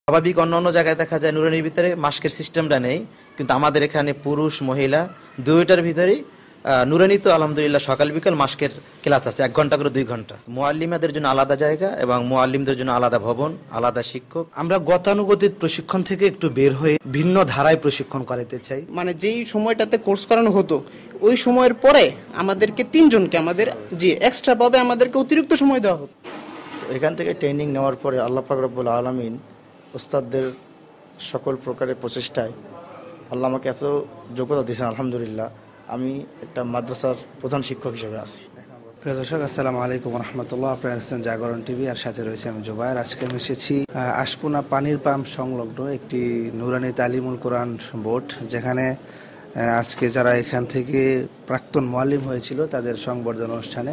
স্বাভাবিক অন্য জায়গায় দেখা যায় নুরানির ভিতরে মাস্কের সিস্টেমটা নেই, কিন্তু আমাদের এখানে পুরুষ মহিলা দুইটার ভিতরেই নুরানি তো আলহামদুলিল্লাহ সকাল বিকাল মাস্কের ক্লাস আছে, 1 ঘন্টা করে 2 ঘন্টা। মুআল্লিমাদের জন্য আলাদা জায়গা এবং মুআল্লিমদের জন্য আলাদা ভবন, আলাদা শিক্ষক। আমরা গতানুগতিক প্রশিক্ষণ থেকে একটু বের হয়ে ভিন্ন ধারায় প্রশিক্ষণ করাতে চাই। মানে যেই সময়টাতে কোর্স করানো হতো ওই সময়ের পরে আমাদেরকে 3 জনকে আমাদের যে এক্সট্রা ভাবে আমাদেরকে অতিরিক্ত সময় দেওয়া হতো। এখান থেকে ট্রেনিং নেওয়ার পরে আল্লাহ পাক রব্বুল আলামিন ওস্তাদদের সকল প্রকারের প্রচেষ্টায় আল্লাহ আমাকে এত যোগ্যতা দিয়েছেন, আলহামদুলিল্লাহ আমি একটা মাদ্রাসার প্রধান শিক্ষক হিসেবে আছি। প্রিয় দর্শক, আসসালামু আলাইকুম রহমতুল্লাহ। আপনারা দেখছেন জাগরণ টিভি, আর সাথে রয়েছে আমি জুবায়ের। আজকে আমি এসেছি আশকোনা পানির পাম্প সংলগ্ন একটি নুরানি তালিমুল কোরআন বোর্ড, যেখানে আজকে যারা এখান থেকে প্রাক্তন মুআল্লিম হয়েছিল তাদের সংবর্ধনা অনুষ্ঠানে